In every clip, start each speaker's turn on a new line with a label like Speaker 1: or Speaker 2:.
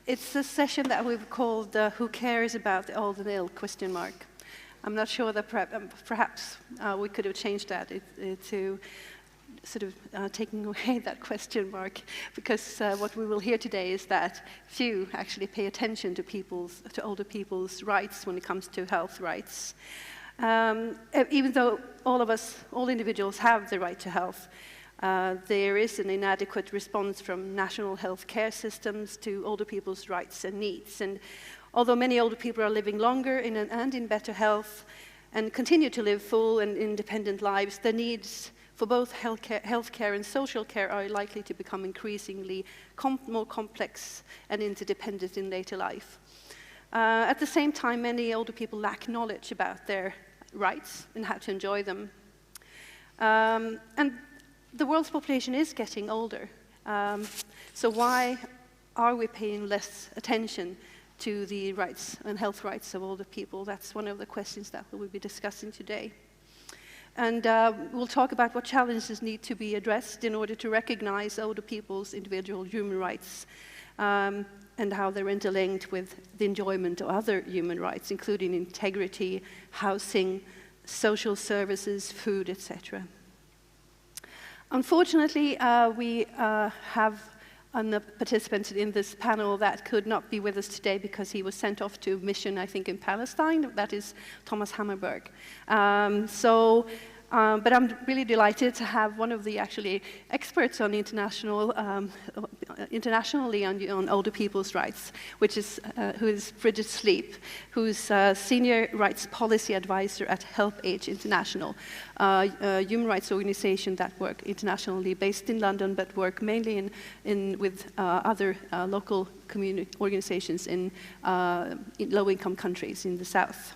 Speaker 1: It's a session that we've called Who Cares About the Old and Ill? ? I'm not sure that perhaps we could have changed that to sort of taking away that question mark, because what we will hear today is that few actually pay attention to older people's rights when it comes to health rights. Even though all individuals have the right to health, there is an inadequate response from national health care systems to older people's rights and needs. And although many older people are living longer and in better health and continue to live full and independent lives, the needs for both healthcare and social care are likely to become increasingly more complex and interdependent in later life. At the same time, many older people lack knowledge about their rights and how to enjoy them. And the world's population is getting older. So why are we paying less attention to the rights and health rights of older people? That's one of the questions that we'll be discussing today. And we'll talk about what challenges need to be addressed in order to recognize older people's individual human rights, and how they're interlinked with the enjoyment of other human rights, including integrity, housing, social services, food, etc. Unfortunately, we have a participant in this panel that could not be with us today because he was sent off to a mission, I think, in Palestine. That is Thomas Hammarberg. But I'm really delighted to have one of the actually experts on internationally on older people's rights, who is Bridget Sleep, who's Senior Rights Policy Advisor at Help Age International, a human rights organization that work internationally, based in London, but work mainly with other local community organizations in low-income countries in the South.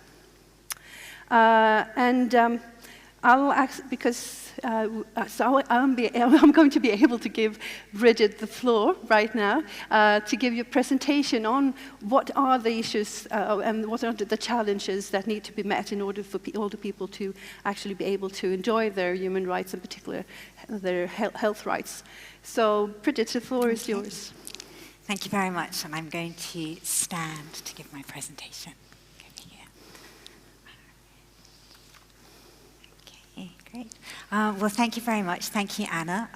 Speaker 1: I'll ask, because I'm going to be able to give Bridget the floor right now to give you a presentation on what are the issues and what are the challenges that need to be met in order for older people to actually be able to enjoy their human rights, in particular their health rights. So, Bridget, the floor is yours.
Speaker 2: Thank you very much, and I'm going to stand to give my presentation. Great. Well, thank you very much. Thank you, Anna.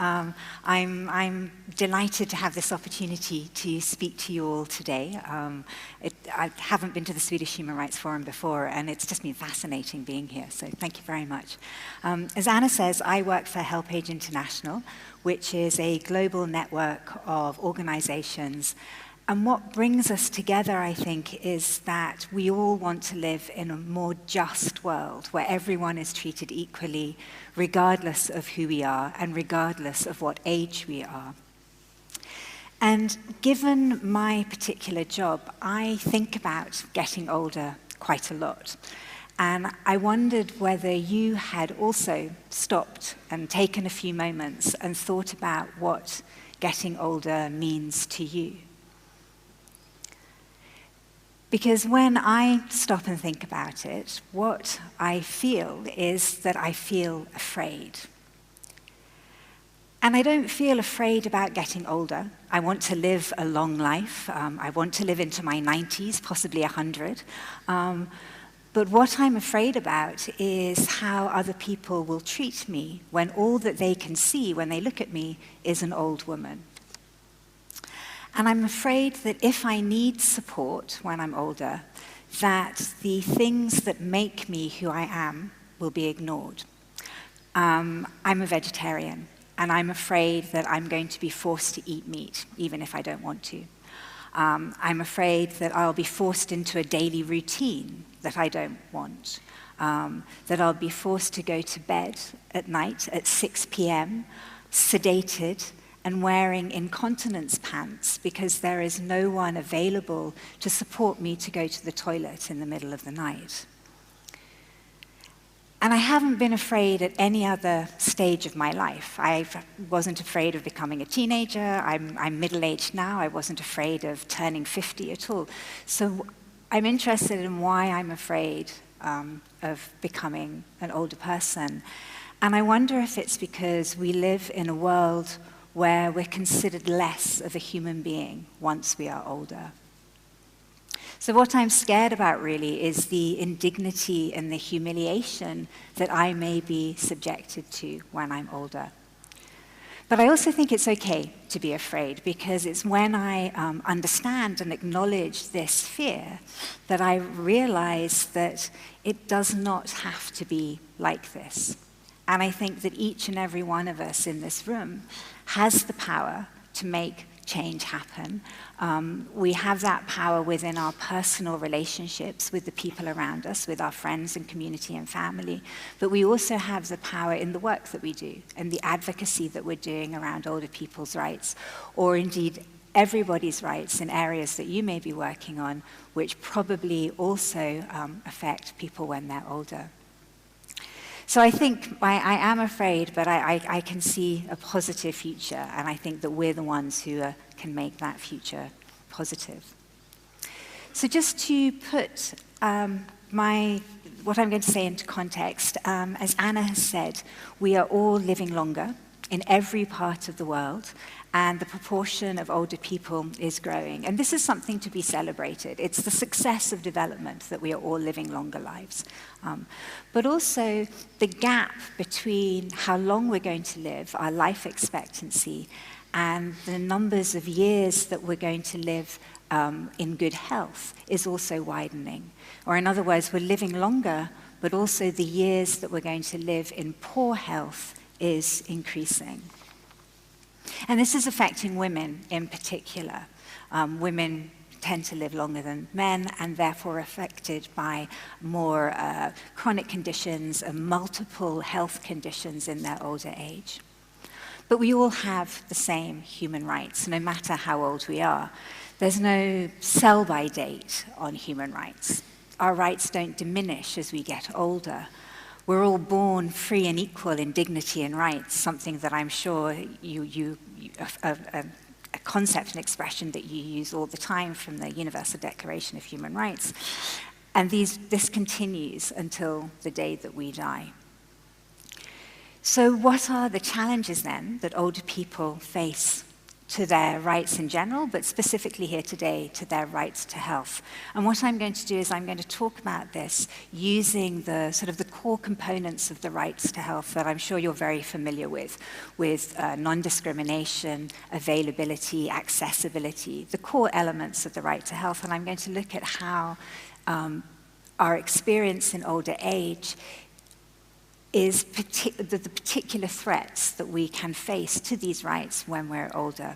Speaker 2: I'm delighted to have this opportunity to speak to you all today. I haven't been to the Swedish Human Rights Forum before, and it's just been fascinating being here, so thank you very much. As Anna says, I work for Help Age International, which is a global network of organizations. And what brings us together, I think, is that we all want to live in a more just world where everyone is treated equally, regardless of who we are and regardless of what age we are. And given my particular job, I think about getting older quite a lot. And I wondered whether you had also stopped and taken a few moments and thought about what getting older means to you. Because when I stop and think about it, what I feel is that I feel afraid. And I don't feel afraid about getting older. I want to live a long life. I want to live into my 90s, possibly 100. But what I'm afraid about is how other people will treat me when all that they can see when they look at me is an old woman. And I'm afraid that if I need support when I'm older, that the things that make me who I am will be ignored. I'm a vegetarian, and I'm afraid that I'm going to be forced to eat meat, even if I don't want to. I'm afraid that I'll be forced into a daily routine that I don't want, that I'll be forced to go to bed at night at 6 p.m., sedated, and wearing incontinence pants because there is no one available to support me to go to the toilet in the middle of the night. And I haven't been afraid at any other stage of my life. I wasn't afraid of becoming a teenager. I'm middle-aged now. I wasn't afraid of turning 50 at all. So I'm interested in why I'm afraid of becoming an older person. And I wonder if it's because we live in a world where we're considered less of a human being once we are older. So what I'm scared about really is the indignity and the humiliation that I may be subjected to when I'm older. But I also think it's okay to be afraid, because it's when I understand and acknowledge this fear that I realize that it does not have to be like this. And I think that each and every one of us in this room has the power to make change happen. We have that power within our personal relationships with the people around us, with our friends and community and family, but we also have the power in the work that we do and the advocacy that we're doing around older people's rights, or indeed everybody's rights in areas that you may be working on, which probably also affect people when they're older. So I think I am afraid, but I can see a positive future, and I think that we're the ones who can make that future positive. So just to put what I'm going to say into context, as Anna has said, we are all living longer in every part of the world, and the proportion of older people is growing. And this is something to be celebrated. It's the success of development that we are all living longer lives. But also the gap between how long we're going to live, our life expectancy, and the numbers of years that we're going to live in good health is also widening. Or in other words, we're living longer, but also the years that we're going to live in poor health is increasing. And this is affecting women in particular. Women tend to live longer than men, and therefore affected by more chronic conditions and multiple health conditions in their older age. But we all have the same human rights, no matter how old we are. There's no sell-by date on human rights. Our rights don't diminish as we get older. We're all born free and equal in dignity and rights, something that I'm sure a concept and expression that you use all the time from the Universal Declaration of Human Rights. And this continues until the day that we die. So what are the challenges then that older people face to their rights in general, but specifically here today to their rights to health? And what I'm going to do is I'm going to talk about this using the sort of the core components of the rights to health that I'm sure you're very familiar with non-discrimination, availability, accessibility, the core elements of the right to health. And I'm going to look at how our experience in older age is the particular threats that we can face to these rights when we're older.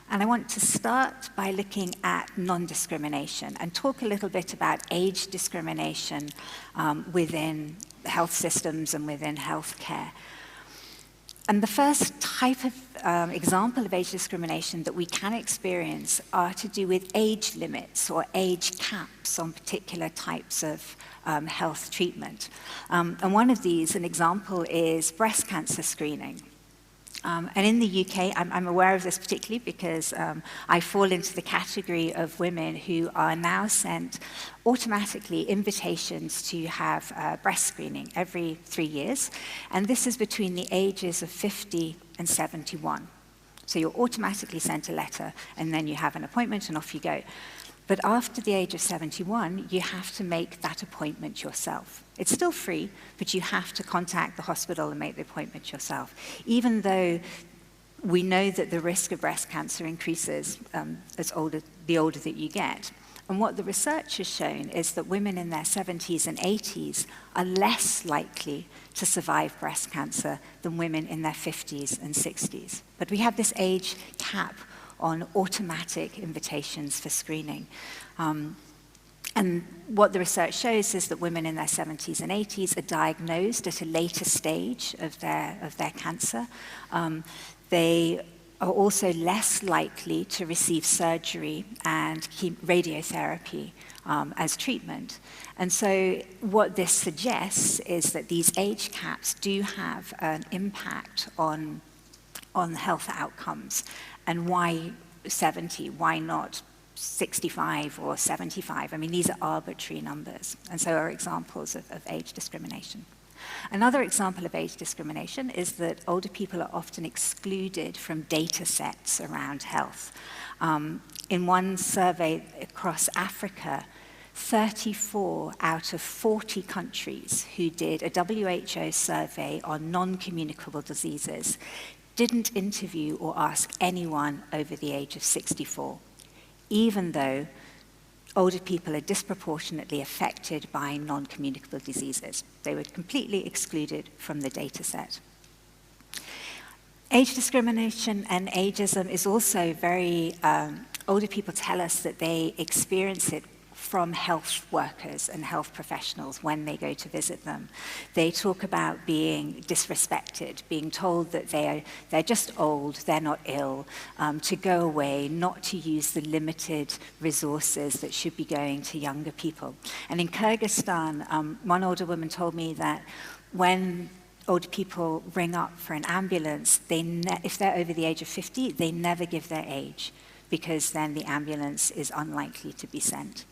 Speaker 2: And I want to start by looking at non-discrimination and talk a little bit about age discrimination within health systems and within healthcare. And the first type of example of age discrimination that we can experience are to do with age limits or age caps on particular types of health treatment. And one of these, an example, is breast cancer screening. And in the UK, I'm aware of this particularly because I fall into the category of women who are now sent automatically invitations to have breast screening every 3 years. And this is between the ages of 50 and 71. So you're automatically sent a letter, and then you have an appointment, and off you go. But after the age of 71, you have to make that appointment yourself. It's still free, but you have to contact the hospital and make the appointment yourself, even though we know that the risk of breast cancer increases the older that you get. And what the research has shown is that women in their 70s and 80s are less likely to survive breast cancer than women in their 50s and 60s. But we have this age cap on automatic invitations for screening. And what the research shows is that women in their 70s and 80s are diagnosed at a later stage of their cancer. They are also less likely to receive surgery and radiotherapy as treatment. And so what this suggests is that these age caps do have an impact on health outcomes. And why 70? Why not 65 or 75? I mean, these are arbitrary numbers, and so are examples of age discrimination. Another example of age discrimination is that older people are often excluded from data sets around health. In one survey across Africa, 34 out of 40 countries who did a WHO survey on non-communicable diseases didn't interview or ask anyone over the age of 64, even though older people are disproportionately affected by non-communicable diseases. They were completely excluded from the data set. Age discrimination and ageism is also very, older people tell us that they experience it from health workers and health professionals when they go to visit them. They talk about being disrespected, being told that they're just old, they're not ill, to go away, not to use the limited resources that should be going to younger people. And in Kyrgyzstan, one older woman told me that when older people ring up for an ambulance, if they're over the age of 50, they never give their age, because then the ambulance is unlikely to be sent.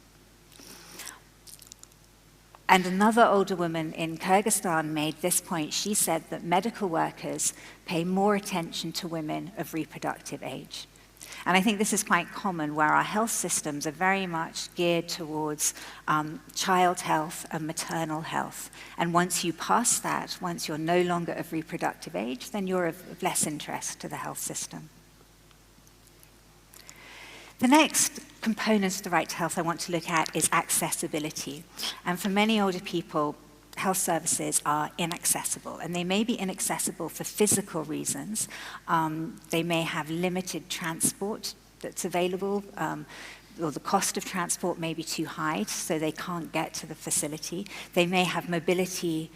Speaker 2: And another older woman in Kyrgyzstan made this point. She said that medical workers pay more attention to women of reproductive age. And I think this is quite common, where our health systems are very much geared towards child health and maternal health. And once you pass that, once you're no longer of reproductive age, then you're of less interest to the health system. The next component of the right to health I want to look at is accessibility. And for many older people, health services are inaccessible, and they may be inaccessible for physical reasons. They may have limited transport that's available, or the cost of transport may be too high, so they can't get to the facility. They may have mobility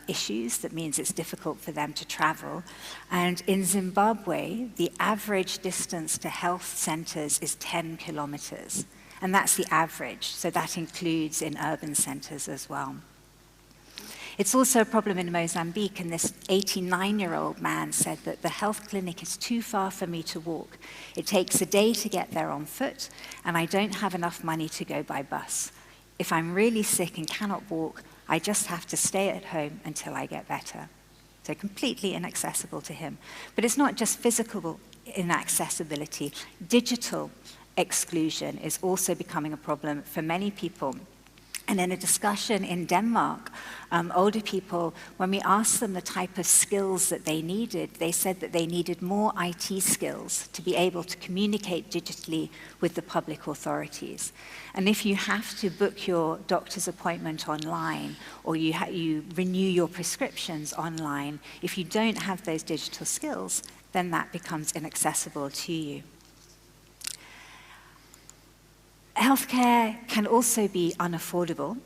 Speaker 2: issues, that means it's difficult for them to travel. And in Zimbabwe, the average distance to health centers is 10 kilometers, and that's the average, so that includes in urban centers as well. It's also a problem in Mozambique, and this 89-year-old man said that the health clinic is too far for me to walk. It takes a day to get there on foot, and I don't have enough money to go by bus. If I'm really sick and cannot walk, I just have to stay at home until I get better. So completely inaccessible to him. But it's not just physical inaccessibility. Digital exclusion is also becoming a problem for many people. And in a discussion in Denmark, older people, when we asked them the type of skills that they needed, they said that they needed more IT skills to be able to communicate digitally with the public authorities. And if you have to book your doctor's appointment online, or you renew your prescriptions online, if you don't have those digital skills, then that becomes inaccessible to you. Healthcare can also be unaffordable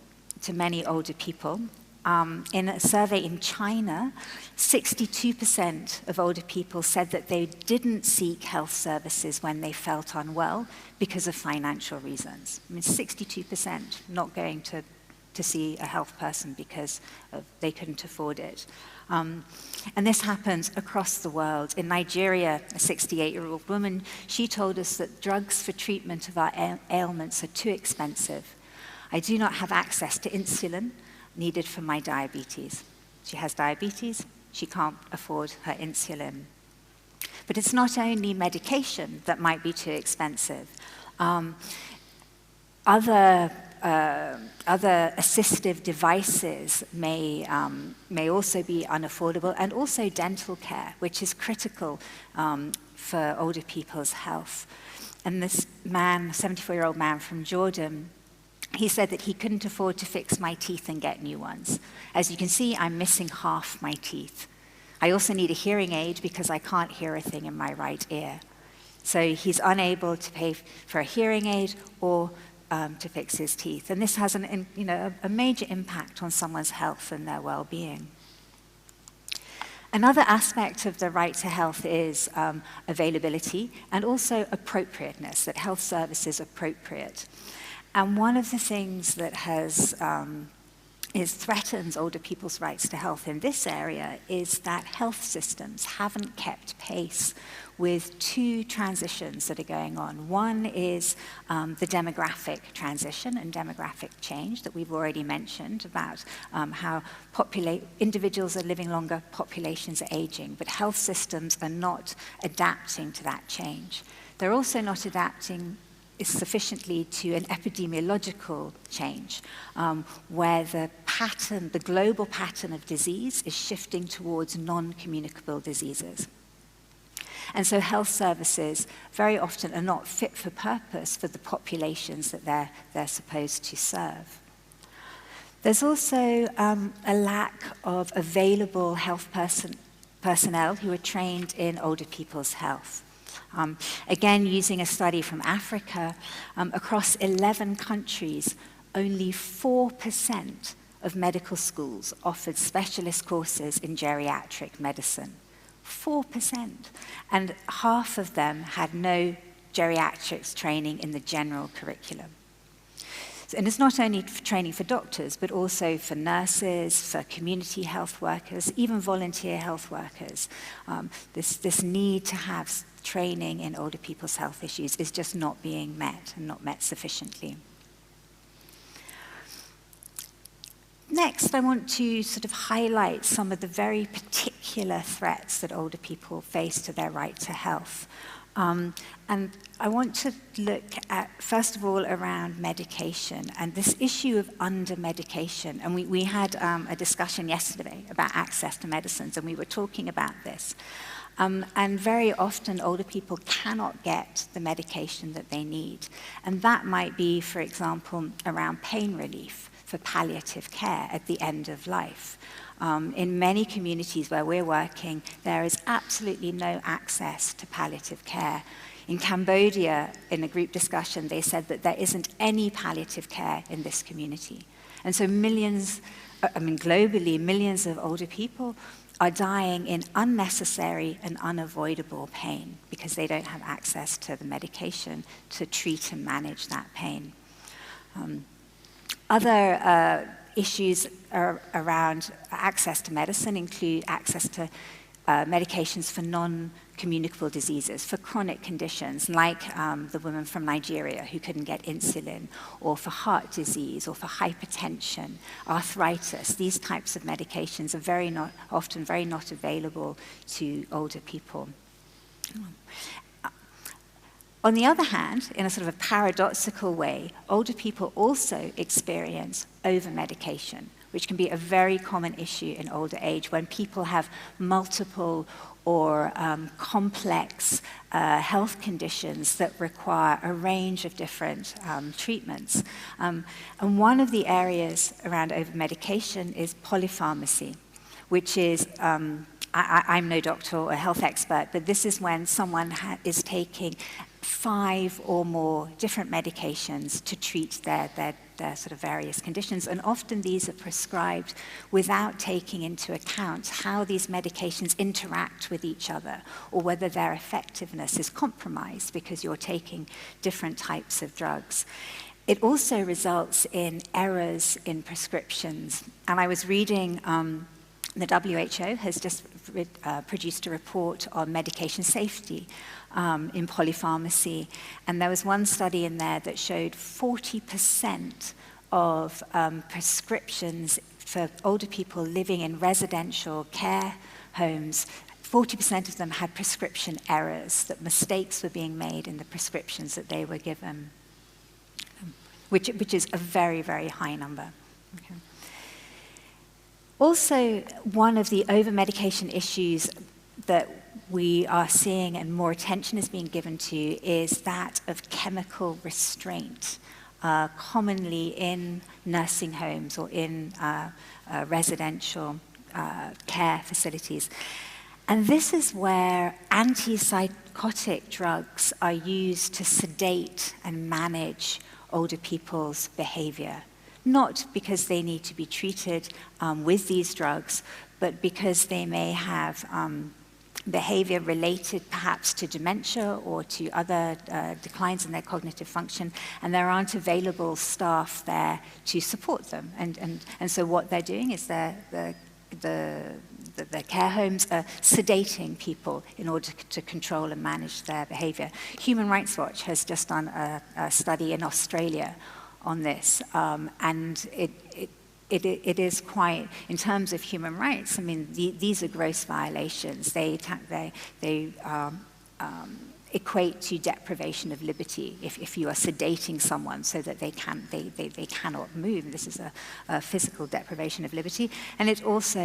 Speaker 2: to many older people. In a survey in China, 62% of older people said that they didn't seek health services when they felt unwell because of financial reasons. I mean, 62% not going to see a health person because they couldn't afford it. And this happens across the world. In Nigeria, a 68-year-old woman, she told us that drugs for treatment of our ailments are too expensive. I do not have access to insulin needed for my diabetes. She has diabetes, she can't afford her insulin. But it's not only medication that might be too expensive. Other assistive devices may also be unaffordable, and also dental care, which is critical for older people's health. And this man, 74-year-old man from Jordan, he said that he couldn't afford to fix my teeth and get new ones. As you can see, I'm missing half my teeth. I also need a hearing aid because I can't hear a thing in my right ear. So he's unable to pay for a hearing aid or to fix his teeth. And this has a major impact on someone's health and their well-being. Another aspect of the right to health is availability and also appropriateness, that health service is appropriate. And one of the things that threatens older people's rights to health in this area is that health systems haven't kept pace with two transitions that are going on. One is the demographic transition and demographic change that we've already mentioned about how individuals are living longer, populations are aging, but health systems are not adapting to that change. They're also not adapting sufficiently to an epidemiological change, where the global pattern of disease is shifting towards non-communicable diseases. And so health services very often are not fit for purpose for the populations that they're supposed to serve. There's also a lack of available health personnel who are trained in older people's health. Again, using a study from Africa, across 11 countries, only 4% of medical schools offered specialist courses in geriatric medicine. 4%. And half of them had no geriatrics training in the general curriculum. And it's not only training for doctors, but also for nurses, for community health workers, even volunteer health workers. This need to have training in older people's health issues is just not being met, and not met sufficiently. Next, I want to sort of highlight some of the very particular threats that older people face to their right to health. And I want to look at, first of all, around medication and this issue of under-medication. And we had a discussion yesterday about access to medicines, and we were talking about this. And very often, older people cannot get the medication that they need. And that might be, for example, around pain relief for palliative care at the end of life. In many communities where we're working, there is absolutely no access to palliative care. In Cambodia, in a group discussion, they said that there isn't any palliative care in this community. And so globally, millions of older people are dying in unnecessary and unavoidable pain because they don't have access to the medication to treat and manage that pain. Other issues around access to medicine include access to medications for non-communicable diseases, for chronic conditions, like the woman from Nigeria who couldn't get insulin, or for heart disease, or for hypertension, arthritis. These types of medications are often very not available to older people. On the other hand, in a sort of a paradoxical way, older people also experience over-medication, which can be a very common issue in older age when people have multiple or complex health conditions that require a range of different treatments. And one of the areas around over-medication is polypharmacy, which is I'm no doctor or a health expert, but this is when someone is taking 5 or more different medications to treat their sort of various conditions. And often these are prescribed without taking into account how these medications interact with each other, or whether their effectiveness is compromised because you're taking different types of drugs. It also results in errors in prescriptions. And I was reading the WHO has just produced a report on medication safety in polypharmacy. And there was one study in there that showed 40% of prescriptions for older people living in residential care homes, 40% of them had prescription errors, that mistakes were being made in the prescriptions that they were given, which is a very, very high number. Okay. Also, one of the over-medication issues that we are seeing and more attention is being given to is that of chemical restraint, commonly in nursing homes or in residential care facilities. And this is where antipsychotic drugs are used to sedate and manage older people's behavior. Not because they need to be treated with these drugs, but because they may have behavior related perhaps to dementia or to other declines in their cognitive function, and there aren't available staff there to support them. And so what they're doing is the care homes are sedating people in order to control and manage their behavior. Human Rights Watch has just done a study in Australia on this, and it is quite, in terms of human rights, I mean, these are gross violations. They equate to deprivation of liberty if you are sedating someone so that they cannot move. This is a physical deprivation of liberty. And it also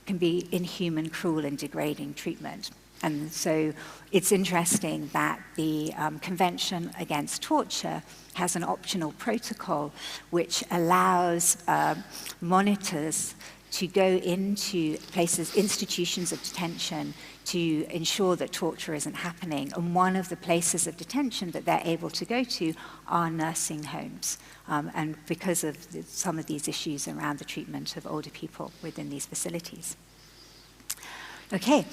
Speaker 2: can be inhuman, cruel, and degrading treatment. And so it's interesting that the Convention Against Torture has an optional protocol which allows monitors to go into places, institutions of detention, to ensure that torture isn't happening. And one of the places of detention that they're able to go to are nursing homes. And because of some of these issues around the treatment of older people within these facilities. Okay,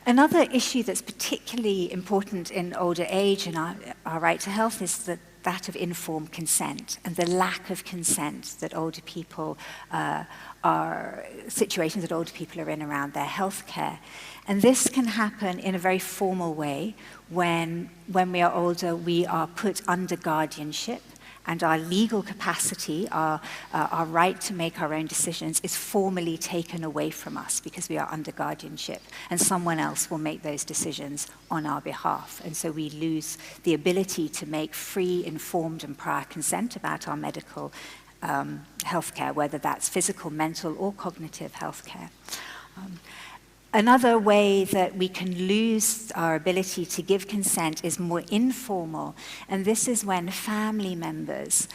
Speaker 2: another issue that's particularly important in older age and our right to health is that of informed consent and the lack of consent that older people situations that older people are in around their health care. And this can happen in a very formal way when we are older, we are put under guardianship, and our legal capacity, our right to make our own decisions is formally taken away from us because we are under guardianship, and someone else will make those decisions on our behalf. And so we lose the ability to make free, informed, and prior consent about our medical healthcare, whether that's physical, mental, or cognitive healthcare. Another way that we can lose our ability to give consent is more informal, and this is when family members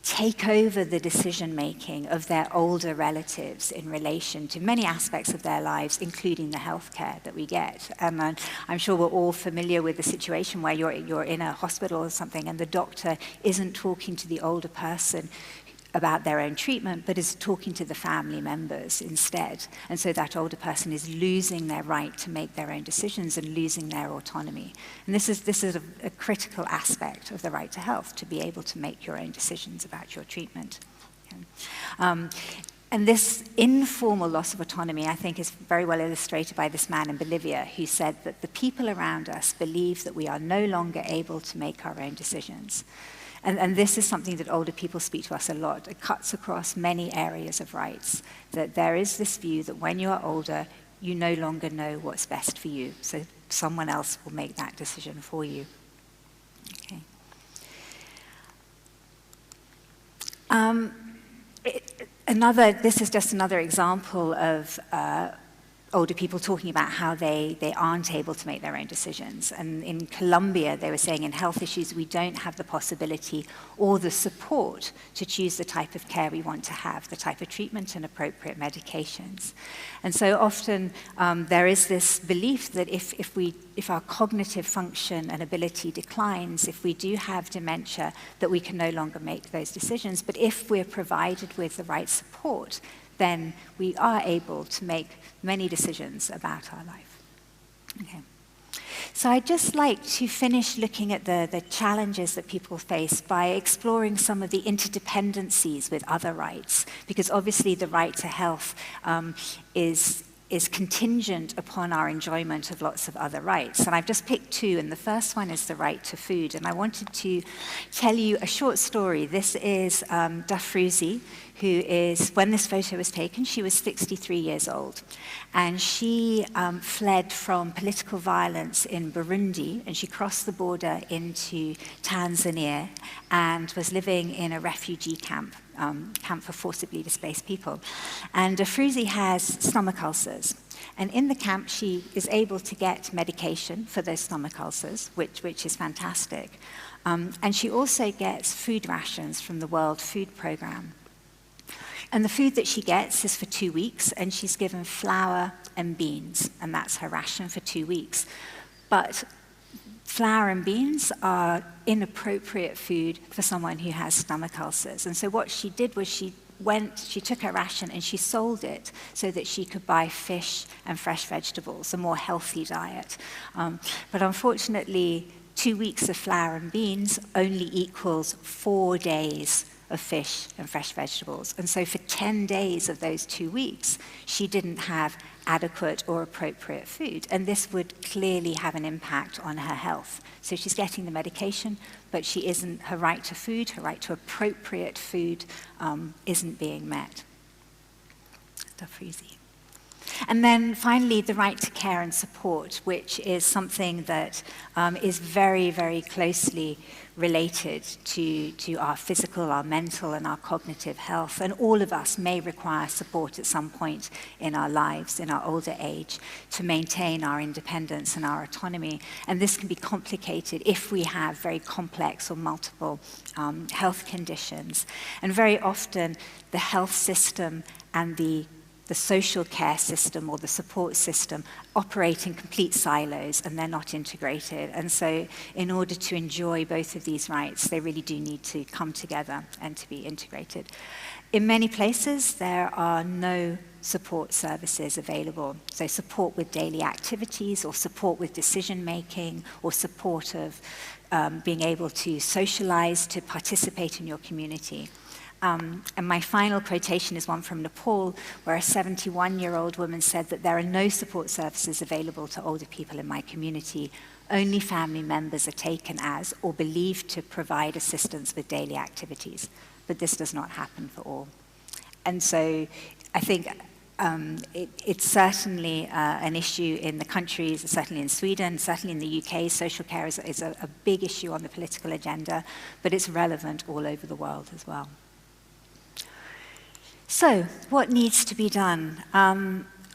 Speaker 2: take over the decision-making of their older relatives in relation to many aspects of their lives, including the healthcare that we get. And I'm sure we're all familiar with the situation where you're in a hospital or something and the doctor isn't talking to the older person about their own treatment, but is talking to the family members instead. And so that older person is losing their right to make their own decisions and losing their autonomy. And this is a critical aspect of the right to health, to be able to make your own decisions about your treatment. And this informal loss of autonomy, I think, is very well illustrated by this man in Bolivia who said that the people around us believe that we are no longer able to make our own decisions. And this is something that older people speak to us a lot. It cuts across many areas of rights, that there is this view that when you are older, you no longer know what's best for you. So someone else will make that decision for you. Okay. This is just another example of older people talking about how they aren't able to make their own decisions. And in Colombia, they were saying in health issues, we don't have the possibility or the support to choose the type of care we want to have, the type of treatment and appropriate medications. And so often there is this belief that if our cognitive function and ability declines, if we do have dementia, that we can no longer make those decisions. But if we're provided with the right support, then we are able to make many decisions about our life. Okay. So I'd just like to finish looking at the challenges that people face by exploring some of the interdependencies with other rights, because obviously the right to health is contingent upon our enjoyment of lots of other rights. And I've just picked two, and the first one is the right to food. And I wanted to tell you a short story. This is Dafruzi, who is, when this photo was taken, she was 63 years old. And she fled from political violence in Burundi, and she crossed the border into Tanzania and was living in a refugee camp for forcibly displaced people. And Dafruzi has stomach ulcers. And in the camp, she is able to get medication for those stomach ulcers, which is fantastic. And she also gets food rations from the World Food Programme. And the food that she gets is for 2 weeks, and she's given flour and beans, and that's her ration for 2 weeks. But flour and beans are inappropriate food for someone who has stomach ulcers. And so what she did was she took her ration and she sold it so that she could buy fish and fresh vegetables, a more healthy diet. But unfortunately, 2 weeks of flour and beans only equals 4 days of fish and fresh vegetables. And so for 10 days of those 2 weeks, she didn't have adequate or appropriate food. And this would clearly have an impact on her health. So she's getting the medication, but her right to food, her right to appropriate food isn't being met. Dafruzi. And then finally, the right to care and support, which is something that is very, very closely related to our physical, our mental, and our cognitive health. And all of us may require support at some point in our lives, in our older age, to maintain our independence and our autonomy. And this can be complicated if we have very complex or multiple health conditions. And very often, the health system and the social care system or the support system operate in complete silos, and they're not integrated. And so in order to enjoy both of these rights, they really do need to come together and to be integrated. In many places, there are no support services available. So support with daily activities, or support with decision-making, or support of being able to socialize, to participate in your community. And my final quotation is one from Nepal, where a 71-year-old woman said that there are no support services available to older people in my community. Only family members are taken as or believed to provide assistance with daily activities. But this does not happen for all. And so I think it's certainly an issue in the countries, certainly in Sweden, certainly in the UK. Social care is a big issue on the political agenda, but it's relevant all over the world as well. So, what needs to be done?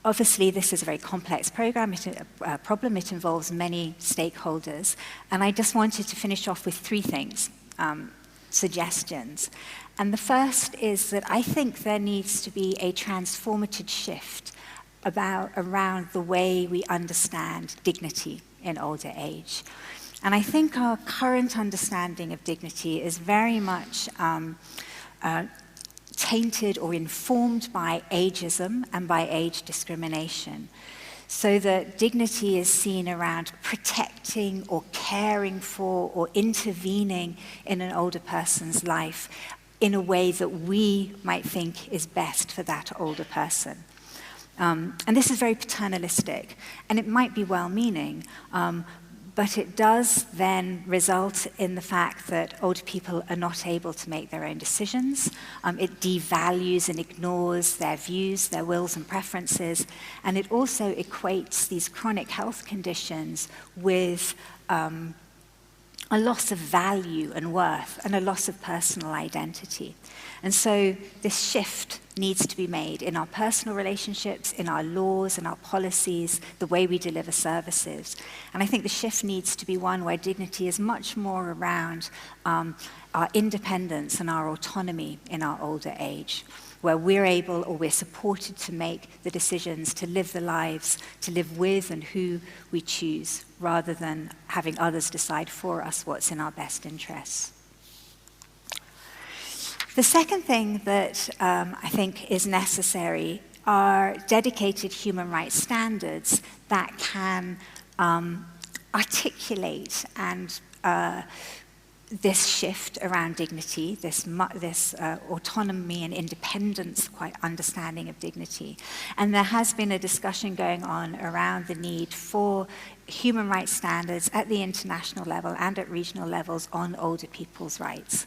Speaker 2: Obviously, this is a very complex problem. It involves many stakeholders. And I just wanted to finish off with three things, suggestions. And the first is that I think there needs to be a transformative shift around the way we understand dignity in older age. And I think our current understanding of dignity is very much tainted or informed by ageism and by age discrimination, so that dignity is seen around protecting or caring for or intervening in an older person's life in a way that we might think is best for that older person. And this is very paternalistic, and it might be well-meaning, but it does then result in the fact that older people are not able to make their own decisions. It devalues and ignores their views, their wills and preferences, and it also equates these chronic health conditions with a loss of value and worth and a loss of personal identity. And so this shift needs to be made in our personal relationships, in our laws and our policies, the way we deliver services. And I think the shift needs to be one where dignity is much more around our independence and our autonomy in our older age, where we're able or we're supported to make the decisions, to live the lives, to live with and who we choose, rather than having others decide for us what's in our best interests. The second thing that I think is necessary are dedicated human rights standards that can articulate and this shift around dignity, this autonomy and independence, quite understanding of dignity. And there has been a discussion going on around the need for human rights standards at the international level and at regional levels on older people's rights.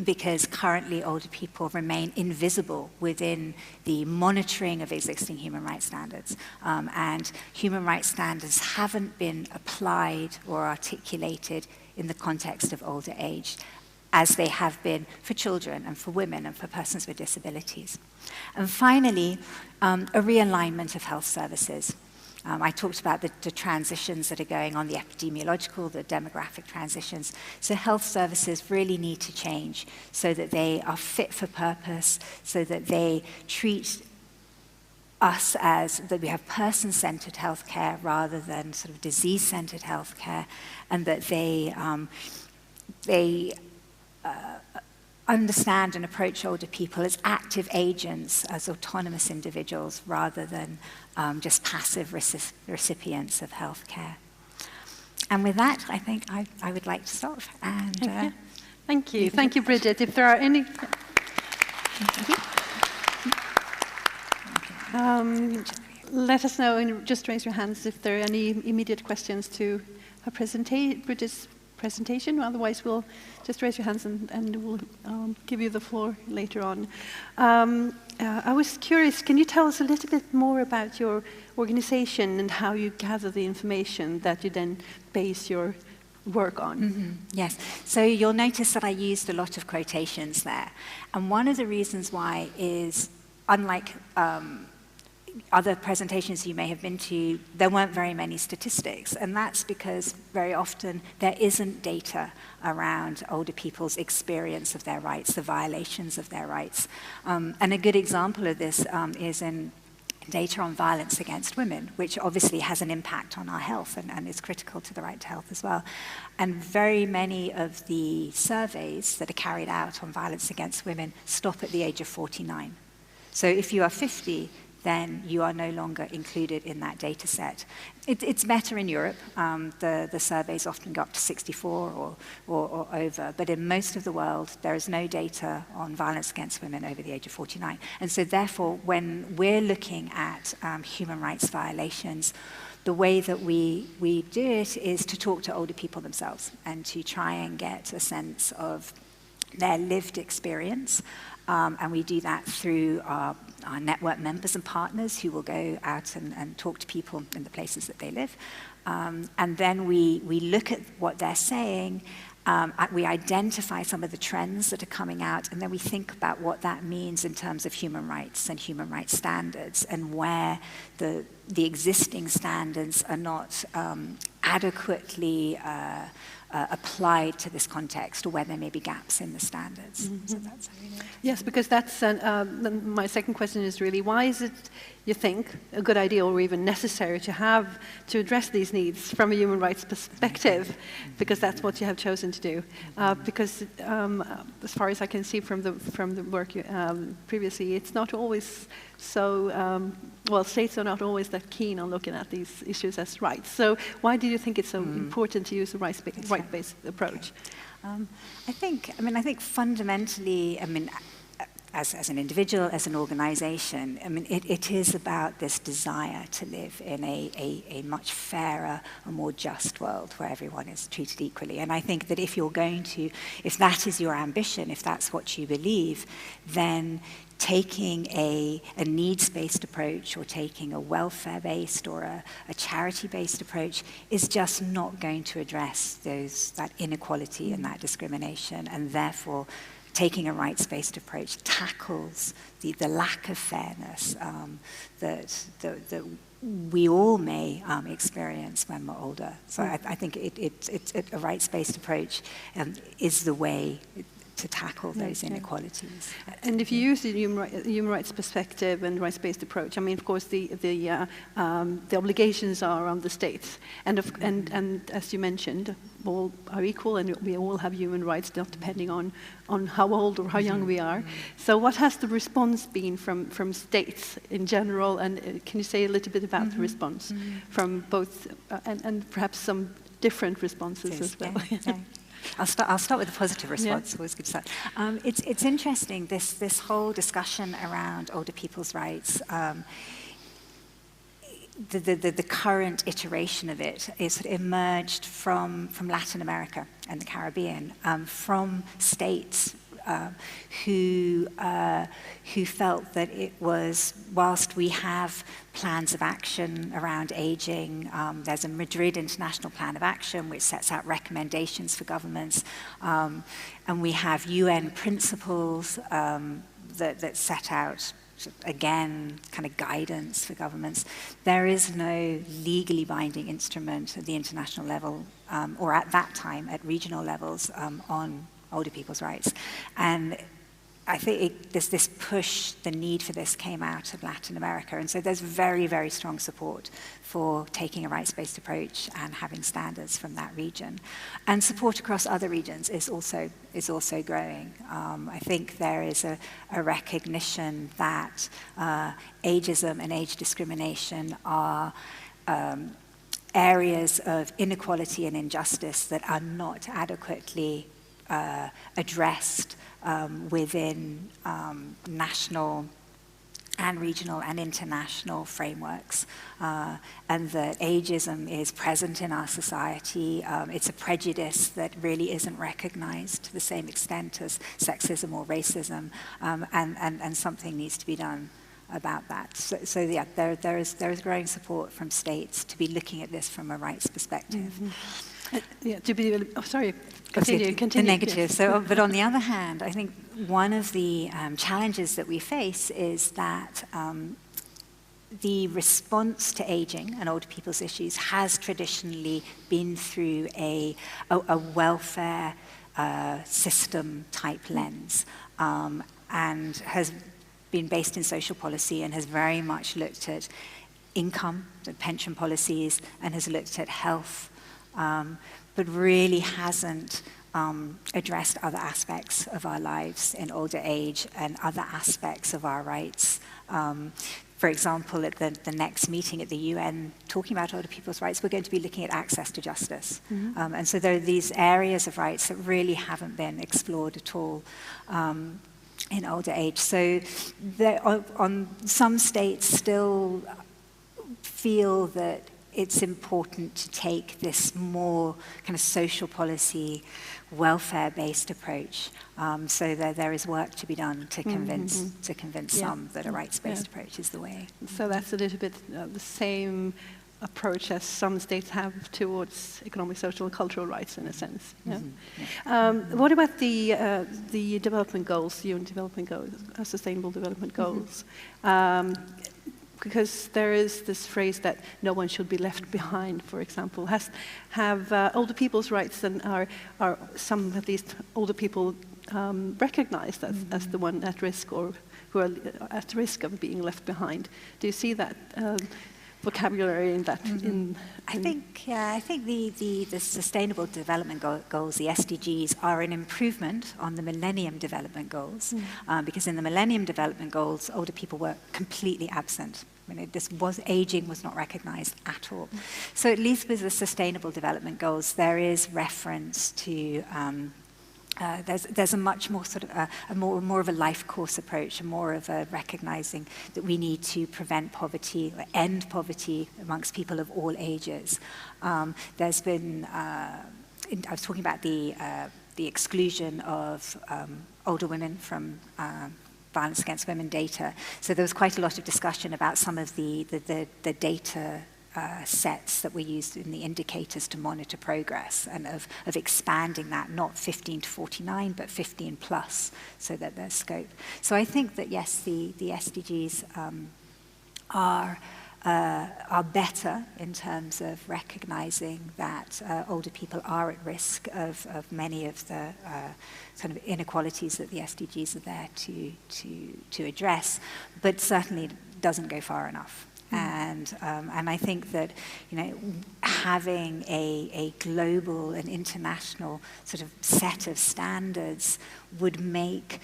Speaker 2: Because currently older people remain invisible within the monitoring of existing human rights standards. And human rights standards haven't been applied or articulated in the context of older age, as they have been for children and for women and for persons with disabilities. And finally, a realignment of health services. I talked about the transitions that are going on, the epidemiological, the demographic transitions. So health services really need to change so that they are fit for purpose, so that they treat us as, that we have person-centered healthcare rather than sort of disease-centered healthcare, and that they understand and approach older people as active agents, as autonomous individuals, rather than just passive recipients of healthcare. And with that, I think I would like to stop. And,
Speaker 1: Thank you. Thank you, Bridget. If there are any... let us know and just raise your hands if there are any immediate questions to her presentation, Bridget's presentation? Otherwise, we'll just raise your hands and we'll give you the floor later on. I was curious, can you tell us a little bit more about your organization and how you gather the information that you then base your work on?
Speaker 2: Mm-hmm. Yes. So you'll notice that I used a lot of quotations there. And one of the reasons why is, unlike other presentations you may have been to, there weren't very many statistics. And that's because very often there isn't data around older people's experience of their rights, the violations of their rights. And a good example of this is in data on violence against women, which obviously has an impact on our health and is critical to the right to health as well. And very many of the surveys that are carried out on violence against women stop at the age of 49. So if you are 50, then you are no longer included in that data set. It's better in Europe. The surveys often go up to 64 or over, but in most of the world, there is no data on violence against women over the age of 49. And so therefore, when we're looking at human rights violations, the way that we do it is to talk to older people themselves and to try and get a sense of their lived experience. And we do that through our network members and partners who will go out and talk to people in the places that they live. And then we look at what they're saying, we identify some of the trends that are coming out, and then we think about what that means in terms of human rights and human rights standards, and where the existing standards are not adequately applied to this context, or where there may be gaps in the standards. Mm-hmm. So that's how we know.
Speaker 1: Yes, because that's my second question is really, why is it, you think, a good idea or even necessary to address these needs from a human rights perspective, because that's what you have chosen to do. Because as far as I can see from the work previously, it's not always so, well, states are not always that keen on looking at these issues as rights. So why do you think it's so important to use a right-based approach?
Speaker 2: I think fundamentally, as an individual, as an organization, it is about this desire to live in a much fairer, a more just world where everyone is treated equally. And I think that if that is your ambition, if that's what you believe, then taking a needs-based approach or taking a welfare-based or a charity-based approach is just not going to address that inequality and that discrimination, and therefore taking a rights-based approach tackles the lack of fairness that we all may experience when we're older. So I think a rights-based approach is the way to tackle those inequalities.
Speaker 1: And if you use the human rights perspective and rights-based approach, of course, the obligations are on the states, and as you mentioned, all are equal, and we all have human rights, not depending on how old or how young we are. So, what has the response been from states in general? And can you say a little bit about the response from both, and perhaps some different responses as well?
Speaker 2: Yeah. I'll start with the positive response. Always good to start. It's interesting, this whole discussion around older people's rights. The current iteration of it is emerged from Latin America and the Caribbean, from states who felt that it was, whilst we have plans of action around aging, there's a Madrid International Plan of Action which sets out recommendations for governments, and we have UN principles that set out, again, kind of guidance for governments. There is no legally binding instrument at the international level, or at that time at regional levels, on older people's rights. And I think this push, the need for this came out of Latin America. And so there's very, very strong support for taking a rights-based approach and having standards from that region. And support across other regions is also growing. I think there is a recognition that ageism and age discrimination are areas of inequality and injustice that are not adequately addressed within national and regional and international frameworks, and that ageism is present in our society. It's a prejudice that really isn't recognized to the same extent as sexism or racism, and something needs to be done about that. So yeah, there is growing support from states to be looking at this from a rights perspective.
Speaker 1: Yeah, to be, sorry, continue.
Speaker 2: The negative. So, but on the other hand, I think one of the challenges that we face is that the response to aging and older people's issues has traditionally been through a welfare system type lens, and has been based in social policy and has very much looked at income, the pension policies, and has looked at health, but really hasn't addressed other aspects of our lives in older age and other aspects of our rights. For example, at the next meeting at the UN, talking about older people's rights, we're going to be looking at access to justice. And so there are these areas of rights that really haven't been explored at all in older age. So some states still feel that it's important to take this more kind of social policy, welfare-based approach. So there is work to be done to convince some that a rights-based approach is the way.
Speaker 1: So that's a little bit the same approach as some states have towards economic, social, and cultural rights, in a sense. What about the development goals, UN development goals, sustainable development goals? Because there is this phrase that no one should be left behind, for example. Have older people's rights, and are some, at least older people, recognized as the one at risk, or who are at risk of being left behind? Do you see that vocabulary in that?
Speaker 2: I think the Sustainable Development Goals, the SDGs, are an improvement on the Millennium Development Goals, because in the Millennium Development Goals, older people were completely absent. I mean, aging was not recognized at all. So at least with the Sustainable Development Goals, there is reference to there's a much more sort of a more of a life course approach, and more of a recognizing that we need to prevent poverty, or end poverty amongst people of all ages. There's been, I was talking about the exclusion of older women from violence against women data. So there was quite a lot of discussion about some of the data sets that were used in the indicators to monitor progress, and of expanding that, not 15 to 49, but 15 plus, so that there's scope. So I think that, yes, the SDGs are better in terms of recognizing that older people are at risk of many of the kind of inequalities that the SDGs are there to address, but certainly doesn't go far enough. And I think that, you know, having a global and international sort of set of standards would make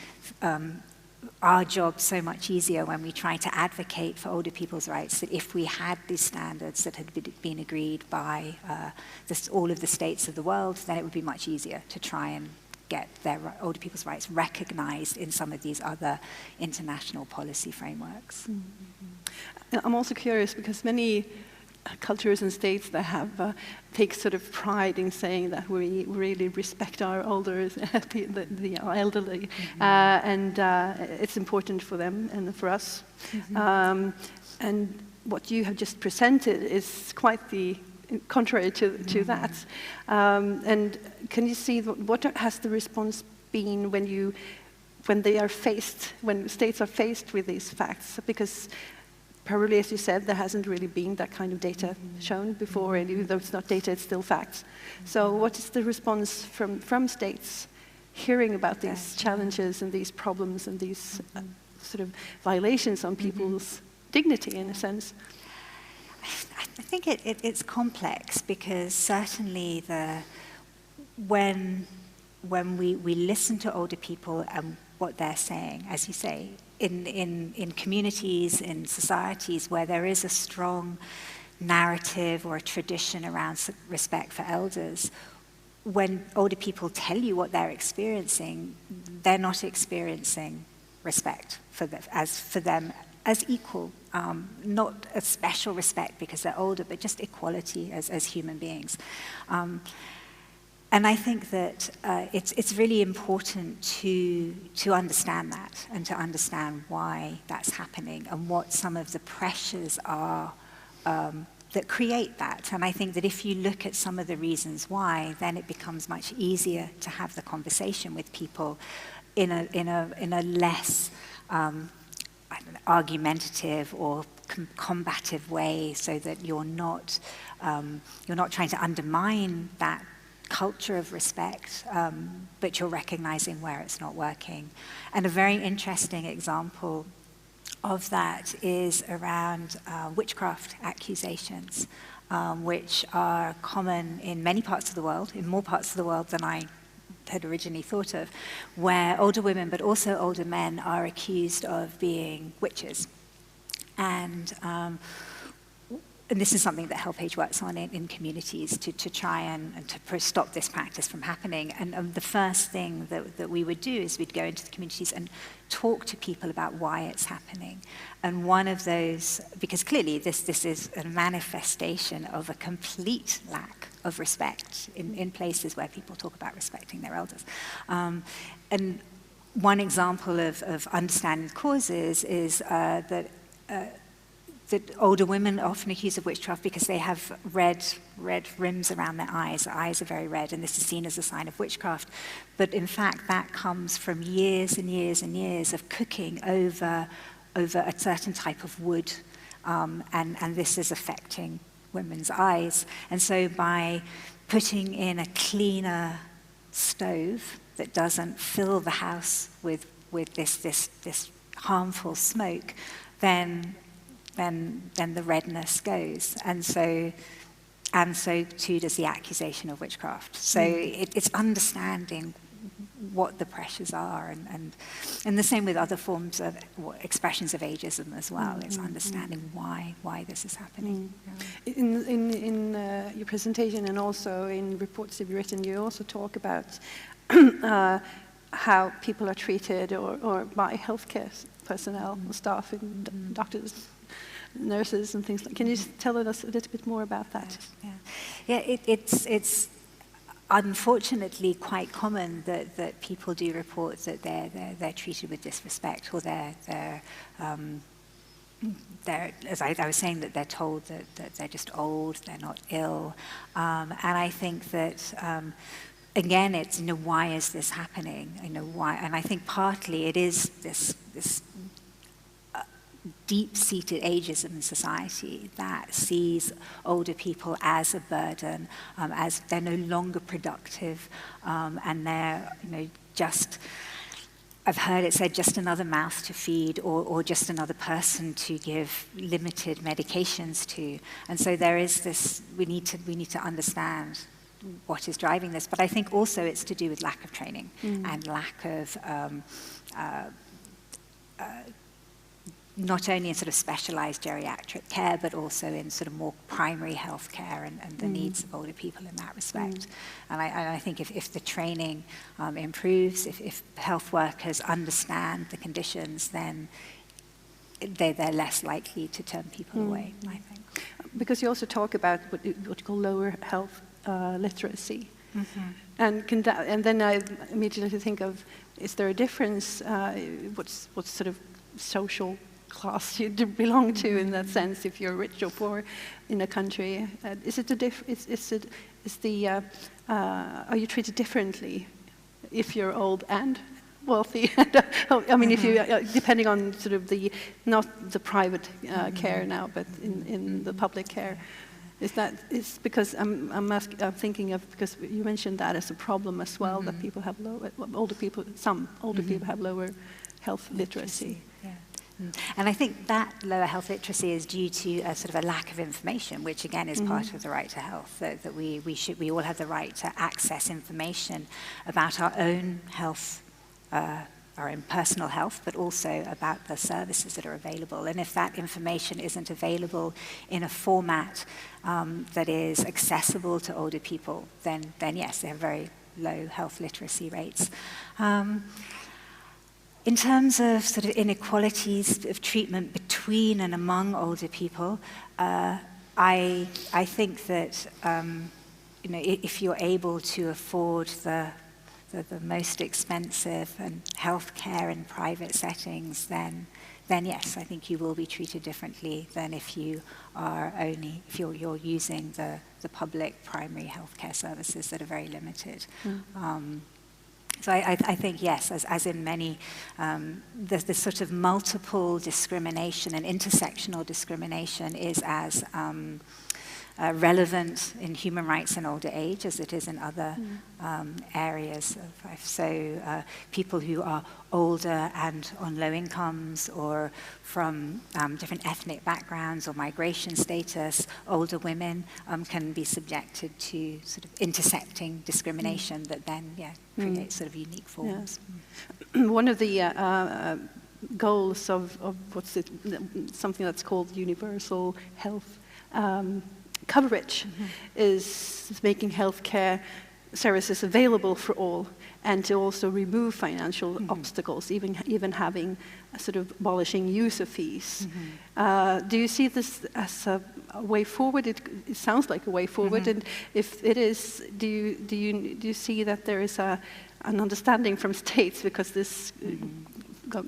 Speaker 2: our job so much easier when we try to advocate for older people's rights, that if we had these standards that had been agreed by all of the states of the world, then it would be much easier to try and get their older people's rights recognized in some of these other international policy frameworks.
Speaker 1: I'm also curious, because many cultures and states that have take sort of pride in saying that we really respect our older, the elderly, and it's important for them and for us. And what you have just presented is quite the contrary to that. And can you see what has the response been when states are faced with these facts? Because probably, as you said, there hasn't really been that kind of data shown before, and even though it's not data, it's still facts. So what is the response from states hearing about these challenges and these problems and these sort of violations on people's dignity, in a sense?
Speaker 2: I think it's complex, because certainly when we listen to older people and what they're saying, as you say, in communities, in societies where there is a strong narrative or a tradition around respect for elders, when older people tell you what they're experiencing, they're not experiencing respect for them as equal, not a special respect because they're older, but just equality as human beings. And I think that it's really important to understand that and to understand why that's happening and what some of the pressures are that create that. And I think that if you look at some of the reasons why, then it becomes much easier to have the conversation with people in a less argumentative or combative way, so that you're not trying to undermine that culture of respect, but you're recognizing where it's not working. And a very interesting example of that is around witchcraft accusations, which are common in many parts of the world, in more parts of the world than I had originally thought of, where older women, but also older men, are accused of being witches. And this is something that HelpAge works on in communities to try and to stop this practice from happening. And the first thing that we would do is we'd go into the communities and talk to people about why it's happening. And one of those, because clearly this is a manifestation of a complete lack of respect in places where people talk about respecting their elders. And one example of understanding the causes is that older women are often accused of witchcraft because they have red rims around their eyes. Their eyes are very red, and this is seen as a sign of witchcraft. But in fact, that comes from years and years and years of cooking over a certain type of wood, and this is affecting women's eyes. And so by putting in a cleaner stove that doesn't fill the house with this harmful smoke, then the redness goes. And so too does the accusation of witchcraft. So it's understanding what the pressures are, and the same with other forms of expressions of ageism as well. It's understanding why this is happening.
Speaker 1: In your presentation and also in reports you've written, you also talk about how people are treated or by healthcare personnel, staff, and doctors, nurses, and things like. Can you just tell us a little bit more about that?
Speaker 2: It's unfortunately quite common that people do report that they're treated with disrespect, or they're as I was saying, that they're told that they're just old, they're not ill, and I think that. Again, it's, why is this happening? Why? And I think partly it is this deep-seated ageism in society that sees older people as a burden, as they're no longer productive, and they're, just, I've heard it said, just another mouth to feed, or just another person to give limited medications to. And so there is this, we need to understand what is driving this. But I think also it's to do with lack of training and lack of not only in sort of specialized geriatric care, but also in sort of more primary health care and the needs of older people in that respect. And I think if the training improves, if health workers understand the conditions, then they're less likely to turn people away, I think.
Speaker 1: Because you also talk about what you call lower health literacy. And then I immediately think of, is there a difference, what sort of social class you belong to in that sense, if you're rich or poor in a country? Are you treated differently if you're old and wealthy? I mean, if you, depending on sort of not the private care now, but in the public care. Is because I'm thinking of, because you mentioned that as a problem as well, that people have some older people have lower health literacy.
Speaker 2: And I think that lower health literacy is due to a sort of a lack of information, which again is part of the right to health, that we all have the right to access information about our own health, our own personal health, but also about the services that are available. And if that information isn't available in a format that is accessible to older people, then yes, they have very low health literacy rates. In terms of sort of inequalities of treatment between and among older people, I think that if you're able to afford the most expensive and healthcare in private settings, then yes, I think you will be treated differently than if you're using the public primary healthcare services that are very limited. So I think, yes, as in many, the sort of multiple discrimination and intersectional discrimination is as relevant in human rights in older age as it is in other areas of life. So people who are older and on low incomes or from different ethnic backgrounds or migration status, older women can be subjected to sort of intersecting discrimination that then, creates sort of unique forms.
Speaker 1: Yeah. One of the goals of something that's called universal health coverage is making healthcare services available for all, and to also remove financial obstacles, even having a sort of abolishing user fees. Do you see this as a way forward? It sounds like a way forward, and if it is, do you see that there is an understanding from states, because this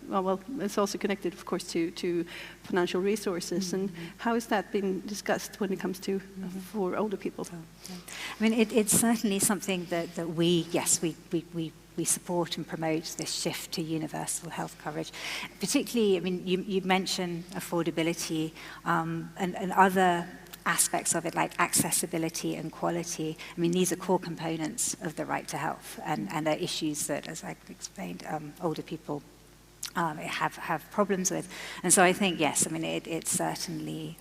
Speaker 1: well, it's also connected, of course, to financial resources. And how has that been discussed when it comes to for older people?
Speaker 2: I mean, it's certainly something that we support and promote, this shift to universal health coverage. Particularly, I mean, you mentioned affordability and other aspects of it, like accessibility and quality. I mean, these are core components of the right to health, and are issues that, as I explained, older people have problems with. And so I think, yes, I mean, it's certainly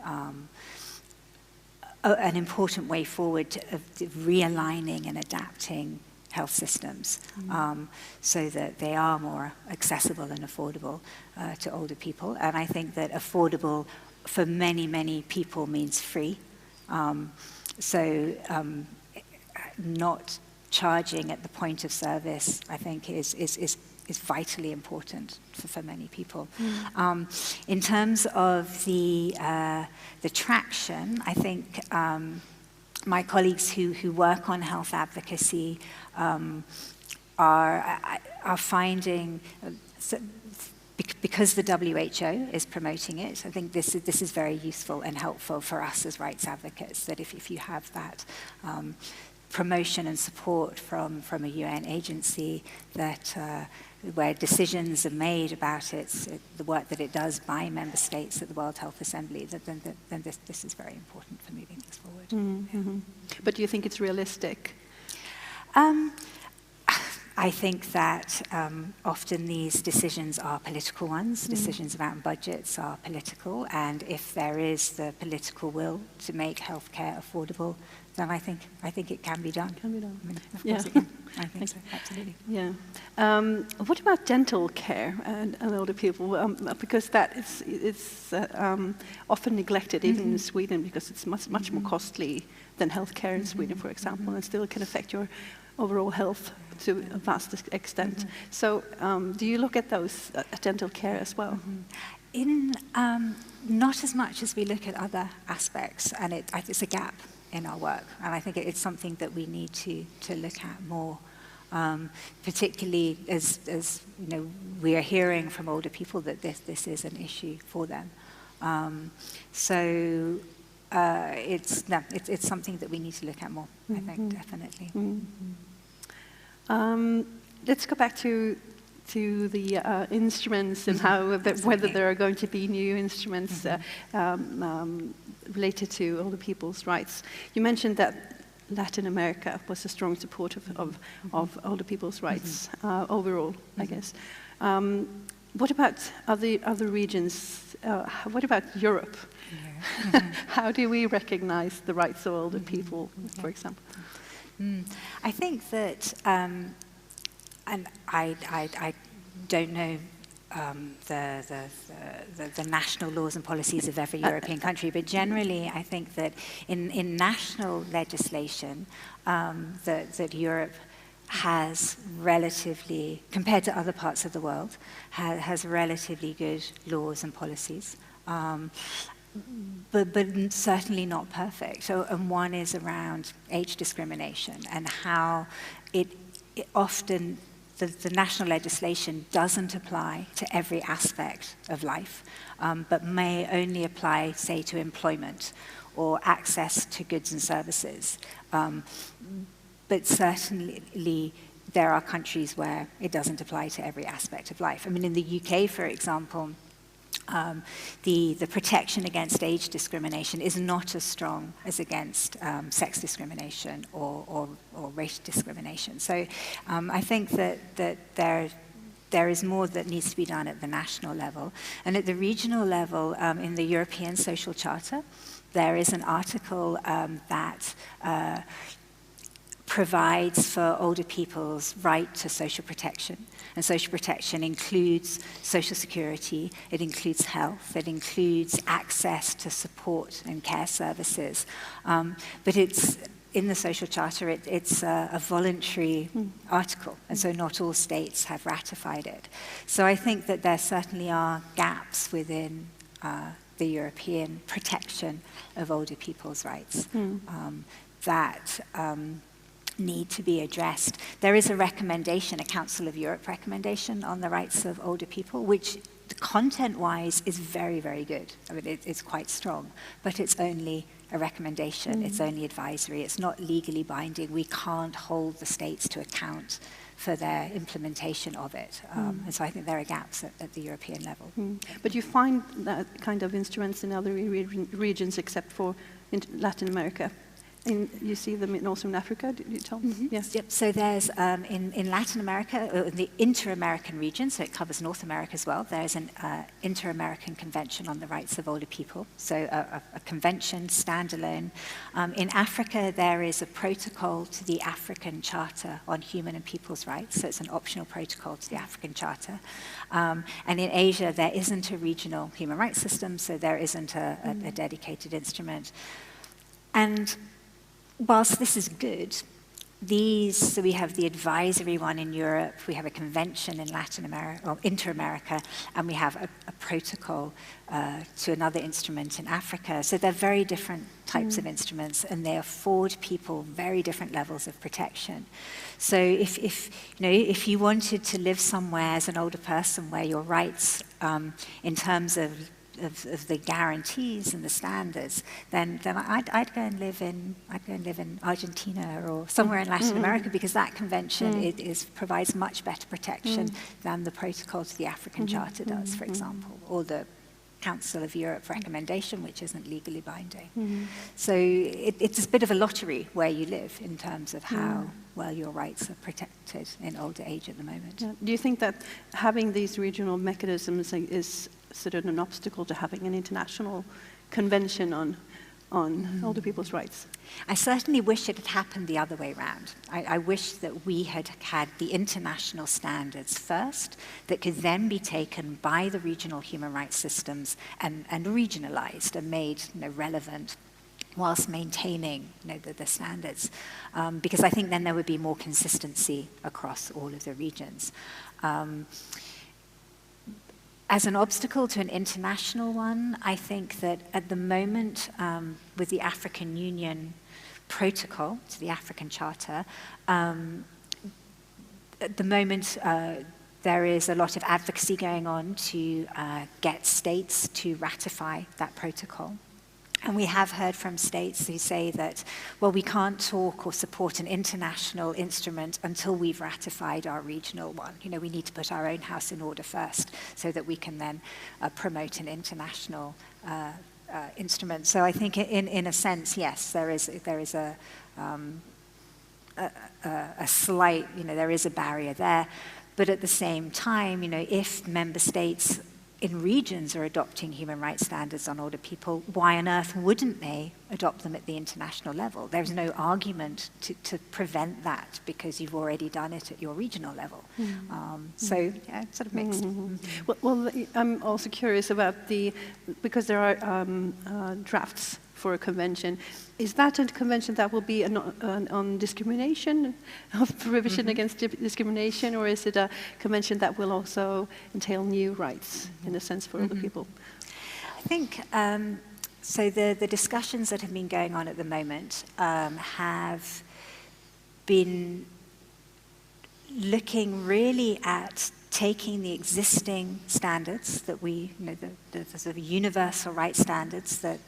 Speaker 2: an important way forward of realigning and adapting health systems so that they are more accessible and affordable to older people. And I think that affordable for many, many people means free. Not charging at the point of service, I think, is vitally important for many people. In terms of the traction, I think my colleagues who work on health advocacy are finding, because the WHO is promoting it, I think this is very useful and helpful for us as rights advocates, that if you have that promotion and support from a UN agency that where decisions are made about the work that it does by member states at the World Health Assembly, then this is very important for moving this forward.
Speaker 1: But do you think it's realistic?
Speaker 2: I think that often these decisions are political ones. Decisions about budgets are political, and if there is the political will to make healthcare affordable, then I think it can be done.
Speaker 1: Can be done.
Speaker 2: I mean, of course it can. I think so, absolutely.
Speaker 1: Yeah. What about dental care and older people? Because that is often neglected, even in Sweden, because it's much more costly than healthcare in Sweden, for example, and still can affect your overall health to a vast extent. So do you look at those dental care as well?
Speaker 2: Not as much as we look at other aspects, and it's a gap in our work, and I think it's something that we need to look at more, particularly as you know, we are hearing from older people that this is an issue for them. It's something that we need to look at more, I think, definitely.
Speaker 1: Let's go back to the instruments and how whether there are going to be new instruments related to older people's rights. You mentioned that Latin America was a strong supporter of older people's rights overall, I guess. What about other regions? What about Europe? How do we recognize the rights of older people, for example?
Speaker 2: I think that, and I don't know the national laws and policies of every European country, but generally I think that in national legislation that Europe has relatively, compared to other parts of the world, has relatively good laws and policies, but certainly not perfect. So, and one is around age discrimination and how it often, the national legislation doesn't apply to every aspect of life, but may only apply, say, to employment or access to goods and services. But certainly there are countries where it doesn't apply to every aspect of life. I mean, in the UK, for example, the protection against age discrimination is not as strong as against sex discrimination or race discrimination. So I think that there is more that needs to be done at the national level. And at the regional level, in the European Social Charter, there is an article that provides for older people's right to social protection. And social protection includes social security, it includes health, it includes access to support and care services. But it's, in the Social Charter, it's a voluntary article, and so not all states have ratified it. So I think that there certainly are gaps within the European protection of older people's rights that need to be addressed. There is a recommendation, a Council of Europe recommendation on the rights of older people, which content-wise is very, very good. I mean, it's quite strong, but it's only a recommendation, it's only advisory, it's not legally binding. We can't hold the states to account for their implementation of it. And so I think there are gaps at the European level.
Speaker 1: But you find that kind of instruments in other regions except for in Latin America? You see them also in Africa, did you tell me? Yes.
Speaker 2: Yep, so there's, in Latin America, the Inter-American region, so it covers North America as well, there's an Inter-American Convention on the Rights of Older People, so a convention, standalone. In Africa, there is a protocol to the African Charter on Human and People's Rights, so it's an optional protocol to the African Charter. And in Asia, there isn't a regional human rights system, so there isn't a dedicated instrument. And whilst this is good, so we have the advisory one in Europe, we have a convention in Latin America, or Inter-America, and we have a protocol to another instrument in Africa. So they're very different types of instruments, and they afford people very different levels of protection. So if you wanted to live somewhere as an older person where your rights, in terms of the guarantees and the standards, then I'd go and live in Argentina or somewhere in Latin America, because that convention provides much better protection than the protocol to the African Charter does, for example, or the Council of Europe recommendation, which isn't legally binding. So it's a bit of a lottery where you live in terms of how well your rights are protected in older age at the moment.
Speaker 1: Do you think that having these regional mechanisms is sort of an obstacle to having an international convention on older people's rights?
Speaker 2: I certainly wish it had happened the other way around. I wish that we had had the international standards first that could then be taken by the regional human rights systems and regionalized and made relevant whilst maintaining the standards. Because I think then there would be more consistency across all of the regions. As an obstacle to an international one, I think that at the moment, with the African Union protocol to the African Charter, at the moment there is a lot of advocacy going on to get states to ratify that protocol. And we have heard from states who say that, well, we can't talk or support an international instrument until we've ratified our regional one. We need to put our own house in order first so that we can then promote an international instrument. So I think in a sense, yes, there is a slight, there is a barrier there. But at the same time, if member states in regions are adopting human rights standards on older people, why on earth wouldn't they adopt them at the international level? There's no argument to prevent that because you've already done it at your regional level. So, yeah, it's sort of mixed.
Speaker 1: Well, I'm also curious about because there are drafts for a convention. Is that a convention that will be on discrimination, of prohibition against discrimination, or is it a convention that will also entail new rights, in a sense, for other people?
Speaker 2: I think, so the discussions that have been going on at the moment have been looking really at taking the existing standards that we, the sort of universal rights standards that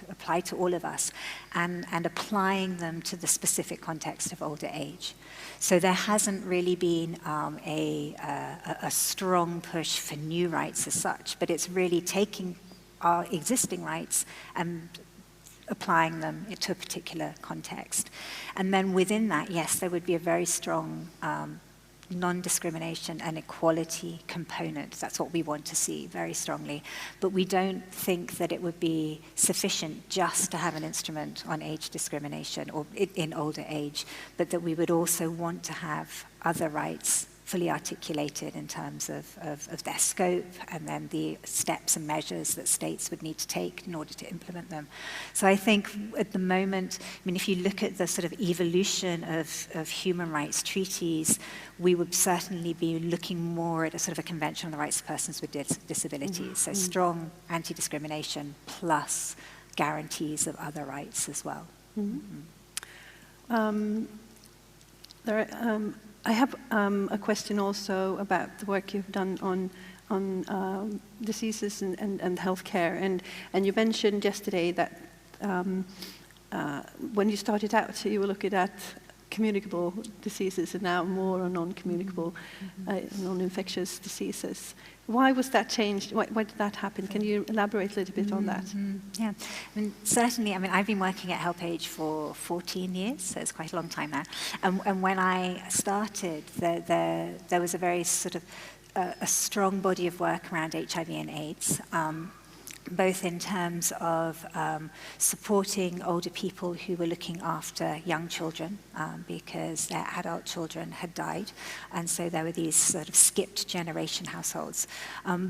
Speaker 2: apply to all of us, and applying them to the specific context of older age. So there hasn't really been a strong push for new rights as such, but it's really taking our existing rights and applying them to a particular context. And then within that, yes, there would be a very strong non-discrimination and equality component. That's what we want to see very strongly. But we don't think that it would be sufficient just to have an instrument on age discrimination or in older age, but that we would also want to have other rights fully articulated in terms of their scope, and then the steps and measures that states would need to take in order to implement them. So I think at the moment, I mean, if you look at the sort of evolution of human rights treaties, we would certainly be looking more at a sort of a convention on the rights of persons with disabilities. So strong anti-discrimination plus guarantees of other rights as well.
Speaker 1: I have a question also about the work you've done on diseases and healthcare, and you mentioned yesterday that when you started out, you were looking at communicable diseases, and now more on non-communicable, non-infectious diseases. Why was that changed? Why did that happen? Can you elaborate a little bit on that?
Speaker 2: Yeah, I mean, certainly. I mean, I've been working at HelpAge for 14 years, so it's quite a long time now. And when I started, there was a very sort of a strong body of work around HIV and AIDS. Both in terms of supporting older people who were looking after young children because their adult children had died, and so there were these sort of skipped generation households,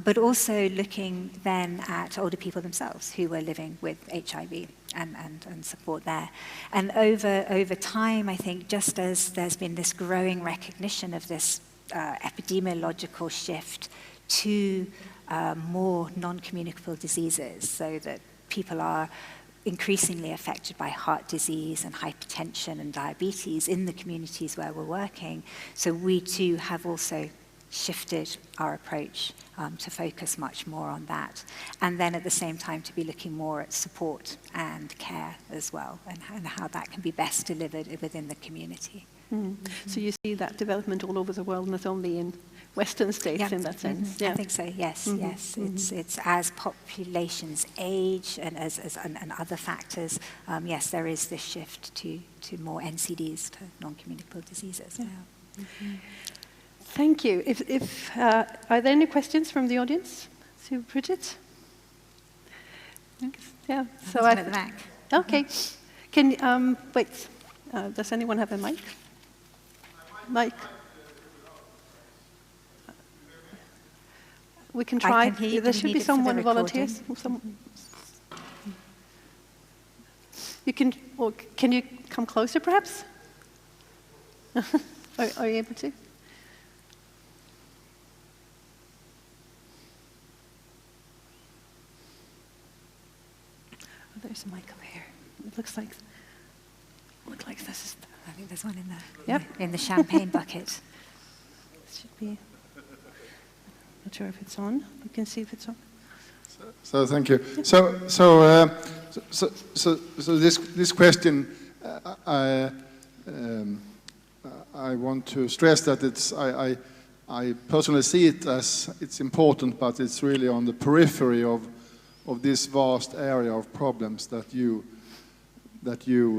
Speaker 2: but also looking then at older people themselves who were living with HIV and support there. And over time, I think, just as there's been this growing recognition of this epidemiological shift to more non-communicable diseases, so that people are increasingly affected by heart disease and hypertension and diabetes in the communities where we're working. So we too have also shifted our approach to focus much more on that. And then at the same time to be looking more at support and care as well, and how that can be best delivered within the community.
Speaker 1: So you see that development all over the world, not only in Western states in that sense.
Speaker 2: I think so. Yes, yes. It's as populations age and as other factors. Yes, there is this shift to more NCDs, to non-communicable diseases. Yeah.
Speaker 1: Thank you. Are there any questions from the audience to Bridget? Yeah. So
Speaker 2: at the back.
Speaker 1: Okay. Can wait? Does anyone have a mic? Mike. We can try. There should be someone volunteers. You can. Or can you come closer, perhaps? Are you able to? Oh, there's a mic over here. It looks like this is.
Speaker 2: I think there's one in there.
Speaker 1: Yep.
Speaker 2: In the champagne bucket.
Speaker 1: Should be. Not sure if it's on. You can see if it's on.
Speaker 3: So thank you. So this question, I want to stress that I personally see it as it's important, but it's really on the periphery of this vast area of problems that you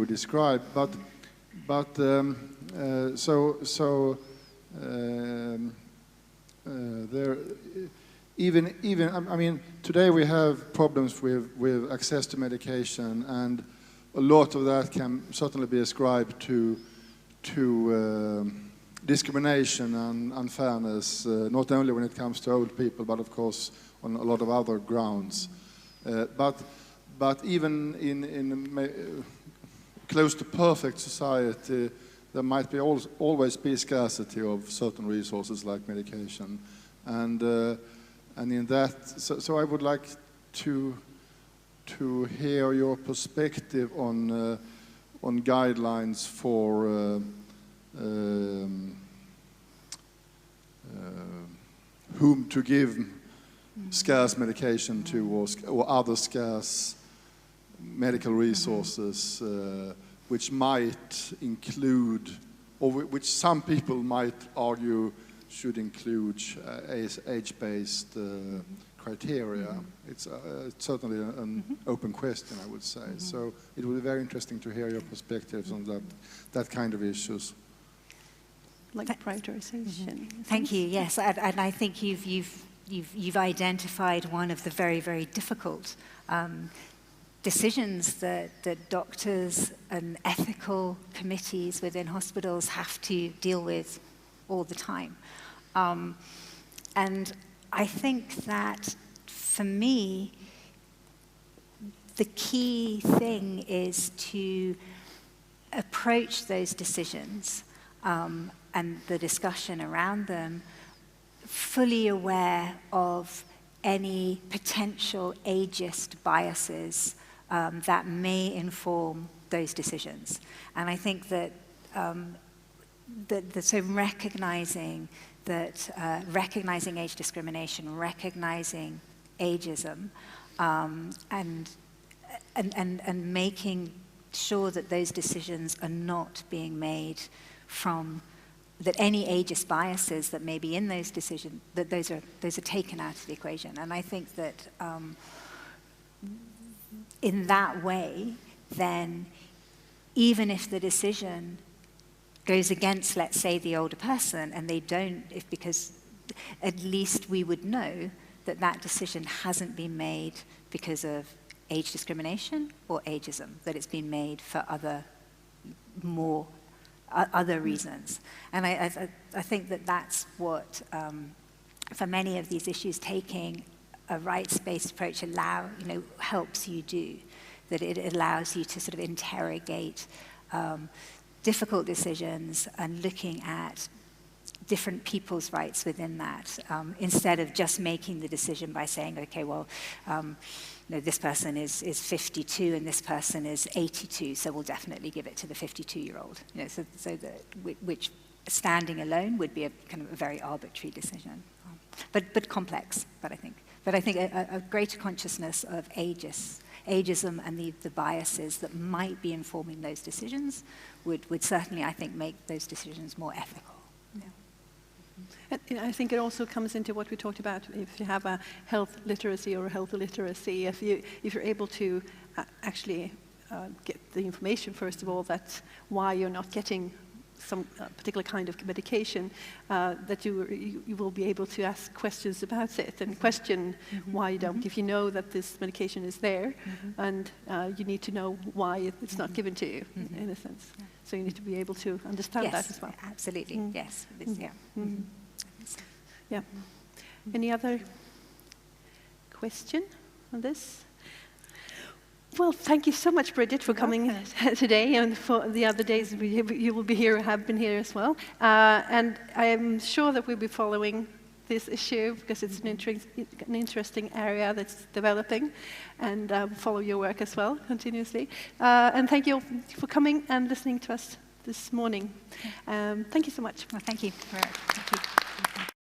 Speaker 3: described. But there, even I mean, today we have problems with access to medication, and a lot of that can certainly be ascribed to discrimination and unfairness, not only when it comes to old people, but of course on a lot of other grounds. but even in close to perfect society, there might be always be scarcity of certain resources like medication, and in that, so I would like to hear your perspective on guidelines for whom to give scarce medication to, or other scarce medical resources, which might include, or which some people might argue should include age-based criteria. It's certainly an open question, I would say. So it would be very interesting to hear your perspectives on that kind of issues.
Speaker 1: Like prioritization.
Speaker 2: Thank you. Yes, and I think you've identified one of the very, very difficult decisions that doctors and ethical committees within hospitals have to deal with all the time. And I think that, for me, the key thing is to approach those decisions and the discussion around them fully aware of any potential ageist biases that may inform those decisions. And I think that so recognizing age discrimination, recognizing ageism, and making sure that those decisions are not being made from, that any ageist biases that may be in those decisions, that those are taken out of the equation. And I think that in that way, then, even if the decision goes against, let's say, the older person, and they don't, because at least we would know that that decision hasn't been made because of age discrimination or ageism, that it's been made for other reasons. And I think that that's what, for many of these issues, taking a rights-based approach helps you do, that it allows you to sort of interrogate difficult decisions and looking at different people's rights within that, instead of just making the decision by saying, okay, well, this person is 52 and this person is 82, so we'll definitely give it to the 52-year-old. So that which standing alone would be a kind of a very arbitrary decision, but complex. But I think a greater consciousness of ageism and the biases that might be informing those decisions would certainly, I think, make those decisions more ethical. Yeah.
Speaker 1: And I think it also comes into what we talked about. If you have a health literacy or a health illiteracy, if you're able to actually get the information, first of all, that's why you're not getting some particular kind of medication, that you will be able to ask questions about it and question why you don't. If you know that this medication is there, and you need to know why it's not given to you, in a sense. Yeah. So you need to be able to understand that as well.
Speaker 2: Absolutely. Yes.
Speaker 1: Yeah. Any other question on this? Well, thank you so much, Bridget, for coming today, and for the other days you will be here, have been here as well. And I'm sure that we'll be following this issue because it's an interesting area that's developing, and follow your work as well continuously. And thank you all for coming and listening to us this morning. Thank you so much.
Speaker 2: Well, thank you. Thank you.